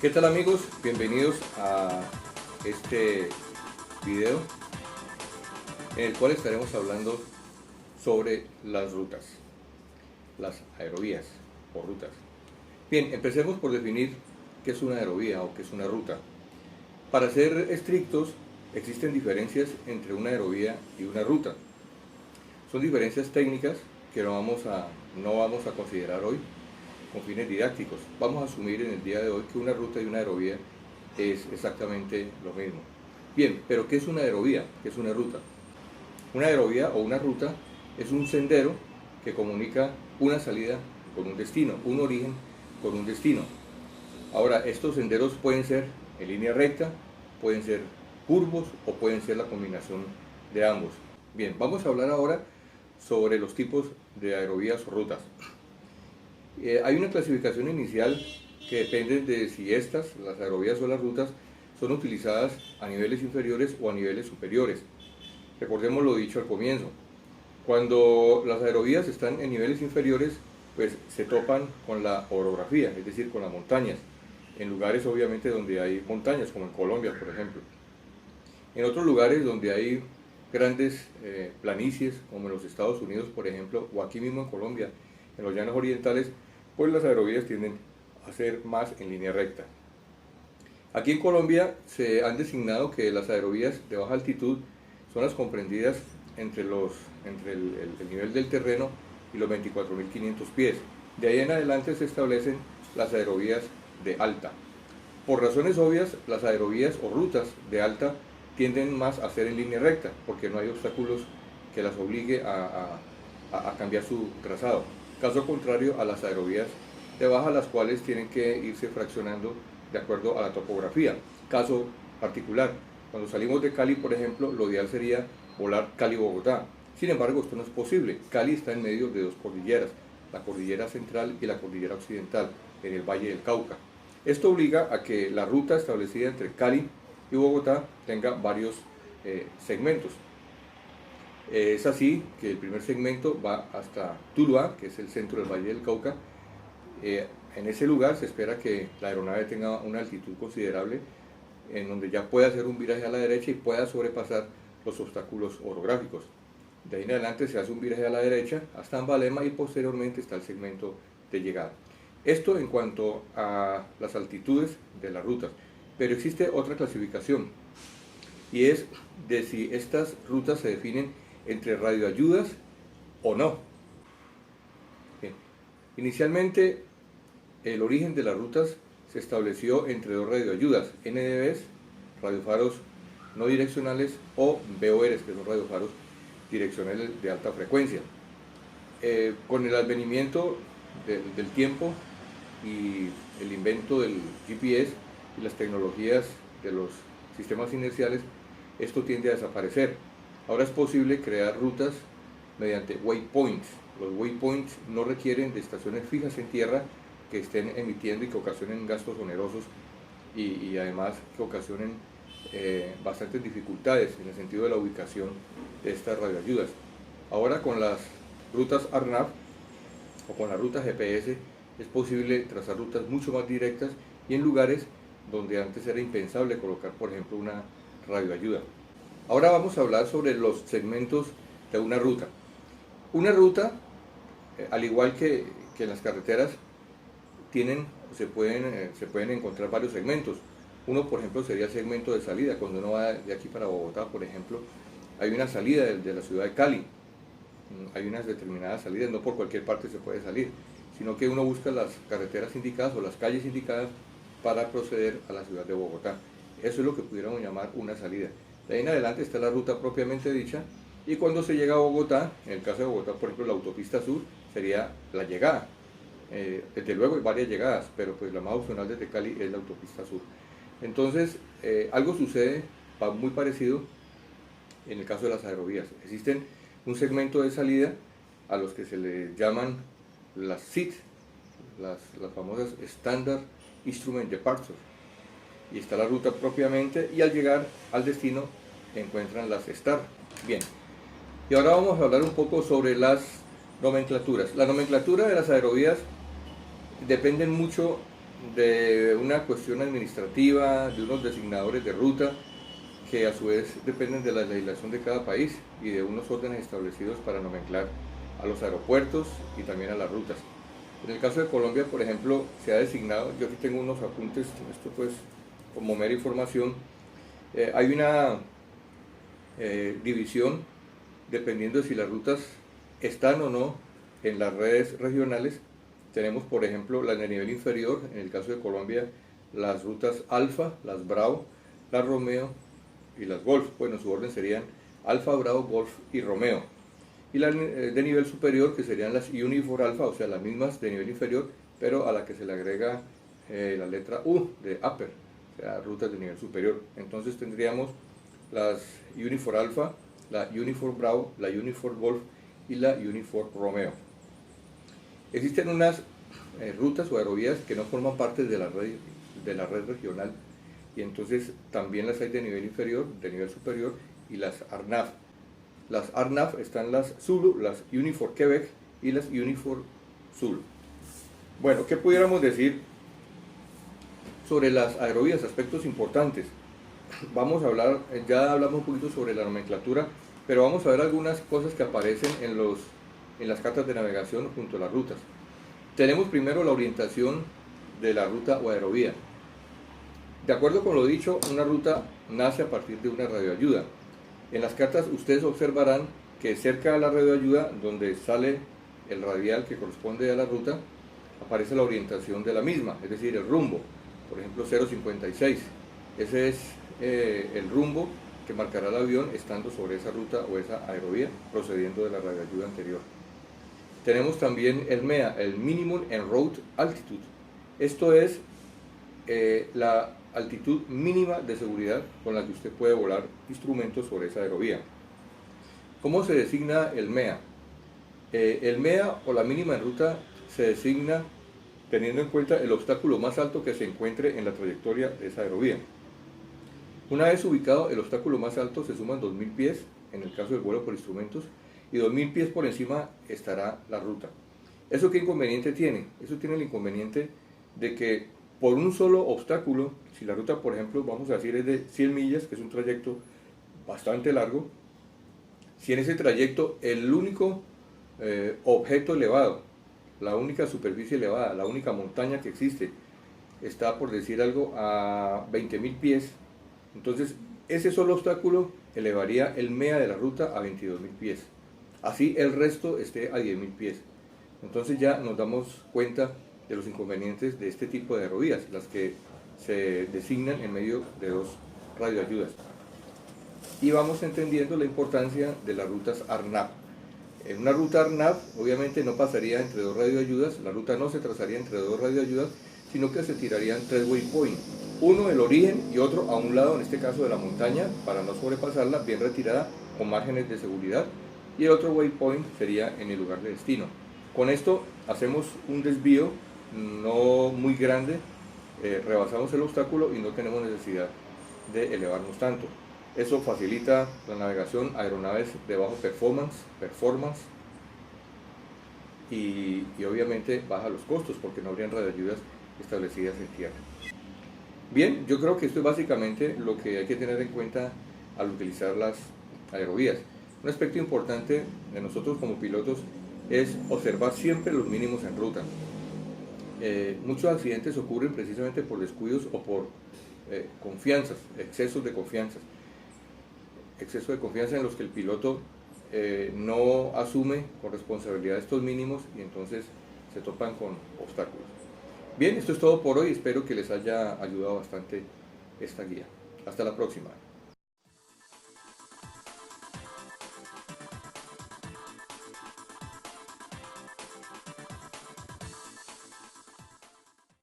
¿Qué tal amigos? Bienvenidos a este video en el cual estaremos hablando sobre las rutas, las aerovías o rutas. Bien, empecemos por definir qué es una aerovía o qué es una ruta. Para ser estrictos, existen diferencias entre una aerovía y una ruta. Son diferencias técnicas que no vamos a considerar hoy con fines didácticos. Vamos a asumir en el día de hoy que una ruta y una aerovía es exactamente lo mismo. Bien, pero ¿qué es una aerovía? ¿Qué es una ruta? Una aerovía o una ruta es un sendero que comunica una salida con un destino, un origen con un destino. Ahora, estos senderos pueden ser en línea recta, pueden ser curvos o pueden ser la combinación de ambos. Bien, vamos a hablar ahora sobre los tipos de aerovías o rutas. Hay una clasificación inicial que depende de si las aerovías o las rutas, son utilizadas a niveles inferiores o a niveles superiores. Recordemos lo dicho al comienzo. Cuando las aerovías están en niveles inferiores, pues se topan con la orografía, es decir, con las montañas, en lugares obviamente donde hay montañas, como en Colombia, por ejemplo. En otros lugares donde hay grandes planicies, como en los Estados Unidos, por ejemplo, o aquí mismo en Colombia, en los llanos orientales, pues las aerovías tienden a ser más en línea recta. Aquí en Colombia se han designado que las aerovías de baja altitud son las comprendidas entre el nivel del terreno y los 24.500 pies. De ahí en adelante se establecen las aerovías de alta. Por razones obvias, las aerovías o rutas de alta tienden más a ser en línea recta, porque no hay obstáculos que las obligue a cambiar su trazado. Caso contrario a las aerovías de baja, las cuales tienen que irse fraccionando de acuerdo a la topografía. Caso particular, cuando salimos de Cali, por ejemplo, lo ideal sería volar Cali-Bogotá. Sin embargo, esto no es posible. Cali está en medio de dos cordilleras, la cordillera central y la cordillera occidental, en el Valle del Cauca. Esto obliga a que la ruta establecida entre Cali y Bogotá tenga varios segmentos. Es así que el primer segmento va hasta Tuluá, que es el centro del Valle del Cauca. En ese lugar se espera que la aeronave tenga una altitud considerable, en donde ya pueda hacer un viraje a la derecha y pueda sobrepasar los obstáculos orográficos. De ahí en adelante se hace un viraje a la derecha hasta Ambalema y posteriormente está el segmento de llegada. Esto en cuanto a las altitudes de las rutas, pero existe otra clasificación y es de si estas rutas se definen entre radioayudas o no. Bien. Inicialmente el origen de las rutas se estableció entre dos radioayudas, NDBs, radiofaros no direccionales, o BORs, que son radiofaros direccionales de alta frecuencia. Con el advenimiento del tiempo y el invento del GPS y las tecnologías de los sistemas inerciales, esto tiende a desaparecer. Ahora es posible crear rutas mediante waypoints. Los waypoints no requieren de estaciones fijas en tierra que estén emitiendo y que ocasionen gastos onerosos y además que ocasionen bastantes dificultades en el sentido de la ubicación de estas radioayudas. Ahora con las rutas ARNAV o con la ruta GPS es posible trazar rutas mucho más directas y en lugares donde antes era impensable colocar, por ejemplo, una radioayuda. Ahora vamos a hablar sobre los segmentos de una ruta. Una ruta, al igual que en las carreteras, se pueden encontrar varios segmentos. Uno, por ejemplo, sería el segmento de salida. Cuando uno va de aquí para Bogotá, por ejemplo, hay una salida de la ciudad de Cali. Hay unas determinadas salidas, no por cualquier parte se puede salir, sino que uno busca las carreteras indicadas o las calles indicadas para proceder a la ciudad de Bogotá. Eso es lo que pudiéramos llamar una salida. De ahí en adelante está la ruta propiamente dicha, y cuando se llega a Bogotá, en el caso de Bogotá, por ejemplo, la autopista sur sería la llegada. Desde luego hay varias llegadas, pero pues la más opcional desde Cali es la autopista sur. Entonces, algo sucede muy parecido en el caso de las aerovías. Existen un segmento de salida a los que se le llaman las SID, las famosas Standard Instrument Departure, y está la ruta propiamente, y al llegar al destino encuentran las STAR. Bien, y ahora vamos a hablar un poco sobre las nomenclaturas. La nomenclatura de las aerovías dependen mucho de una cuestión administrativa, de unos designadores de ruta, que a su vez dependen de la legislación de cada país y de unos órdenes establecidos para nomenclar a los aeropuertos y también a las rutas. En el caso de Colombia, por ejemplo, se ha designado, yo aquí tengo unos apuntes, esto pues como mera información, hay una división dependiendo de si las rutas están o no en las redes regionales. Tenemos, por ejemplo, las de nivel inferior, en el caso de Colombia, las rutas Alfa, las Bravo, las Romeo y las Golf. Bueno, su orden serían Alfa, Bravo, Golf y Romeo. Y las de nivel superior, que serían las Unifor Alfa, o sea, las mismas de nivel inferior, pero a la que se le agrega la letra U de Upper, o sea, rutas de nivel superior. Entonces tendríamos las Unifor Alfa, la Unifor Bravo, la Unifor Golf y la Unifor Romeo. Existen unas rutas o aerovías que no forman parte de la red regional, y entonces también las hay de nivel inferior, de nivel superior, y las ARNAV. Las ARNAV están las Zulu, las Unifor Quebec y las Unifor Zulu. Bueno, ¿qué pudiéramos decir sobre las aerovías? Aspectos importantes. Vamos a hablar, ya hablamos un poquito sobre la nomenclatura, pero vamos a ver algunas cosas que aparecen en las cartas de navegación junto a las rutas. Tenemos primero la orientación de la ruta o aerovía. De acuerdo con lo dicho, una ruta nace a partir de una radioayuda. En las cartas ustedes observarán que cerca de la radioayuda, donde sale el radial que corresponde a la ruta, aparece la orientación de la misma, es decir, el rumbo. Por ejemplo, 056. Ese es el rumbo que marcará el avión estando sobre esa ruta o esa aerovía, procediendo de la radioayuda anterior. Tenemos también el MEA, el Minimum en Route Altitude. Esto es la altitud mínima de seguridad con la que usted puede volar instrumentos sobre esa aerovía. ¿Cómo se designa el MEA? El MEA o la mínima en ruta se designa teniendo en cuenta el obstáculo más alto que se encuentre en la trayectoria de esa aerovía. Una vez ubicado el obstáculo más alto, se suman 2000 pies en el caso del vuelo por instrumentos, y 2000 pies por encima estará la ruta. ¿Eso qué inconveniente tiene? Eso tiene el inconveniente de que por un solo obstáculo, si la ruta, por ejemplo, vamos a decir es de 100 millas, que es un trayecto bastante largo, si en ese trayecto el único objeto elevado, la única superficie elevada, la única montaña que existe, está, por decir algo, a 20.000 pies, entonces ese solo obstáculo elevaría el MEA de la ruta a 22.000 pies. Así el resto esté a 10.000 pies. Entonces ya nos damos cuenta de los inconvenientes de este tipo de aerovías, las que se designan en medio de dos radioayudas. Y vamos entendiendo la importancia de las rutas ARNAV. En una ruta ARNAV obviamente no pasaría entre dos radioayudas, la ruta no se trazaría entre dos radioayudas, sino que se tirarían tres waypoints, uno el origen y otro a un lado, en este caso de la montaña, para no sobrepasarla, bien retirada, con márgenes de seguridad, y el otro waypoint sería en el lugar de destino. Con esto hacemos un desvío no muy grande, rebasamos el obstáculo y no tenemos necesidad de elevarnos tanto. Eso facilita la navegación a aeronaves de bajo performance y obviamente baja los costos porque no habrían radioayudas establecidas en tierra. Bien, yo creo que esto es básicamente lo que hay que tener en cuenta al utilizar las aerovías. Un aspecto importante de nosotros como pilotos es observar siempre los mínimos en ruta. Muchos accidentes ocurren precisamente por descuidos o por confianzas, exceso de confianza en los que el piloto no asume con responsabilidad estos mínimos y entonces se topan con obstáculos. Bien, esto es todo por hoy, espero que les haya ayudado bastante esta guía. Hasta la próxima.